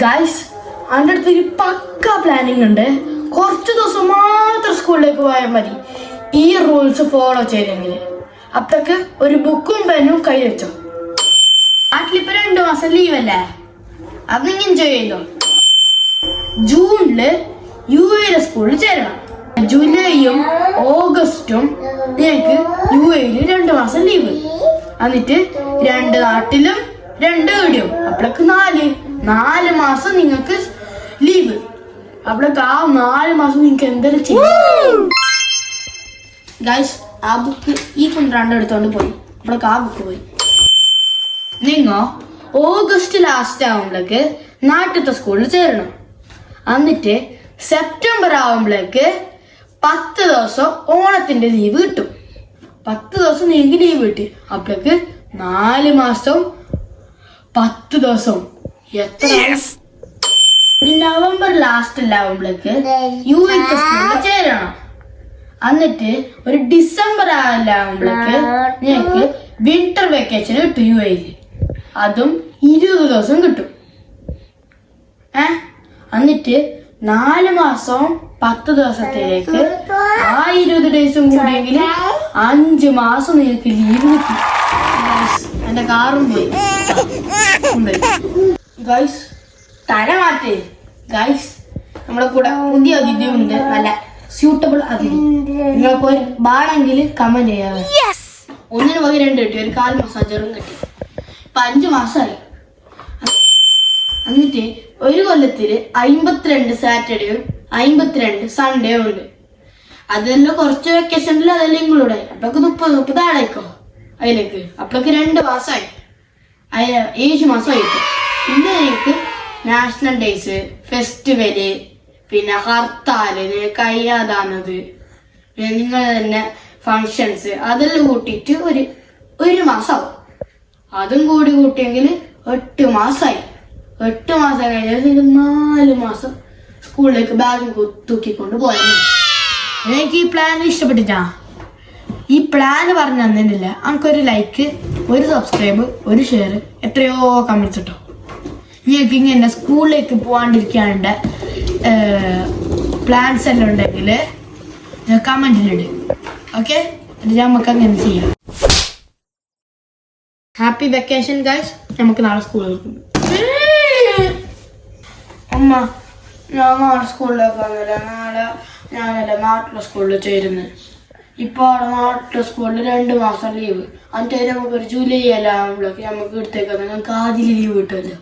Guys അതിൻ്റെ അടുത്ത് ഒരു പക്ക പ്ലാനിങ് ഉണ്ട്. കുറച്ച് ദിവസം മാത്രം സ്കൂളിലേക്ക് പോയാൽ മതി ഈ റൂൾസ് ഫോളോ ചെയ്തെങ്കിൽ. അപ്പൊക്ക് ഒരു ബുക്കും പെന്നും കൈ വെച്ചോ. നാട്ടിലിപ്പോ 2 മാസം ലീവല്ലേ, അത് നിങ്ങൾ എൻജോയ് ചെയ്തോ. ജൂണില് UAE സ്കൂളിൽ ചേരണം. ജൂലൈയും ഓഗസ്റ്റും നിങ്ങൾക്ക് UAE 2 മാസം ലീവ്. എന്നിട്ട് 2 നാട്ടിലും 2 ഇവിടെയും. അപ്പോഴേക്ക് 4 മാസം നിങ്ങൾക്ക് ലീവ്. അപ്പോഴേക്ക് ആ 4 മാസം നിങ്ങൾക്ക് എന്തെങ്കിലും ചെയ്യും. ഗൈസ് ആ ബുക്ക് ഈ കൊണ്ടാണ്ട് എടുത്തോണ്ട് പോയി. അപ്പോഴേക്ക് ആ ബുക്ക് പോയി. നിങ്ങൾ ഓഗസ്റ്റ് ലാസ്റ്റ് ആവുമ്പോഴേക്ക് നാട്ടിലത്തെ സ്കൂളിൽ ചേരണം. എന്നിട്ട് സെപ്റ്റംബർ ആവുമ്പോഴേക്ക് 10 ദിവസം ഓണത്തിന്റെ ലീവ് കിട്ടും. 10 ദിവസം നിങ്ങൾക്ക് ലീവ് കിട്ടി. അപ്പോഴേക്ക് 4 മാസം 10 ദിവസം എത്ര? നവംബർ ലാസ്റ്റ് ആവുമ്പോഴേക്ക് UAE സ്കൂളിൽ ചേരണം. എന്നിട്ട് ഒരു ഡിസംബർ ആവുമ്പോഴേക്ക് നിങ്ങൾക്ക് വിന്റർ വെക്കേഷൻ കിട്ടും UAE. അതും 20 ദിവസം കിട്ടും. എന്നിട്ട് 4 മാസം 10 ദിവസത്തിലേക്ക് ആ 20 ഡേയ്സും കൂടിയെങ്കിൽ 5 മാസം നിങ്ങൾക്ക് ലീവ് കിട്ടും. എന്റെ കാറും പോയി. ഗൈസ് തല മാറ്റേ. ഗൈസ് നമ്മളെ കൂടെ പുതിയ അതിഥി ഉണ്ട്, നല്ല സ്യൂട്ടബിൾ അതിഥി. നിങ്ങൾക്ക് ബാണെങ്കിൽ കമന്റ് ചെയ്യാം. ഒന്നിന് പകരം 2 കിട്ടി, ഒരു 4 മസാജറും കിട്ടി. ഇപ്പൊ 5 മാസമായി. എന്നിട്ട് ഒരു കൊല്ലത്തില് 52 സാറ്റർഡേയും 52 സൺഡേയും ഉണ്ട്. അതെല്ലാം കുറച്ച് വെക്കേഷനിൽ അതെല്ലാം ഇങ്ങോട്ട് അപ്പൊക്കെ 30 ആളേക്കോ അതിലേക്ക്. അപ്പോഴേക്ക് 2 മാസമായി, 7 മാസമായിട്ട്. പിന്നെ എനിക്ക് നാഷണൽ ഡേയ്സ്, ഫെസ്റ്റിവല്, പിന്നെ ഹർത്താല്, കയ്യാതാണത്, പിന്നെ നിങ്ങൾ തന്നെ ഫങ്ഷൻസ്, അതെല്ലാം കൂട്ടിയിട്ട് ഒരു മാസമാവും. അതും കൂടി കൂട്ടിയെങ്കിൽ 8 മാസമായി. 8 മാസം കഴിഞ്ഞാൽ 4 മാസം സ്കൂളിലേക്ക് ബാഗ് തൂക്കിക്കൊണ്ട് പോയാൽ. എനിക്ക് ഈ പ്ലാൻ ഇഷ്ടപ്പെട്ടിട്ടാ. ഈ പ്ലാൻ പറഞ്ഞു തന്നിട്ടില്ല. നമുക്കൊരു ലൈക്ക്, ഒരു സബ്സ്ക്രൈബ്, ഒരു ഷെയർ, എത്രയോ കമന്റ്സ് ഇട്ടോ. നിങ്ങൾക്ക് ഇങ്ങനെ സ്കൂളിലേക്ക് പോകാണ്ടിരിക്കാണ്ട് പ്ലാൻസ് എല്ലാം ഉണ്ടെങ്കിൽ കമന്റിലിട്. ഓക്കെ, അത് നമുക്ക് അങ്ങനെ ചെയ്യാം. Happy vacation guys. നമുക്ക് നാളെ സ്കൂളിൽ പോകും. അമ്മ ഞാൻ നാളെ സ്കൂളിലേക്ക് വന്നില്ല. നാളെ ഞാനല്ല നാട്ടിലെ സ്കൂളിൽ ചേരുന്നത്. ഇപ്പൊ അവിടെ നാട്ടിലെ സ്കൂളിൽ 2 മാസം ലീവ്. എന്നിട്ട് നമുക്കൊരു ജൂലൈ എല്ലാം ആകുമ്പോഴേക്ക് നമുക്ക് എടുത്തേക്കാൻ നമുക്ക് ആദ്യം ലീവ് കിട്ടുമല്ലോ.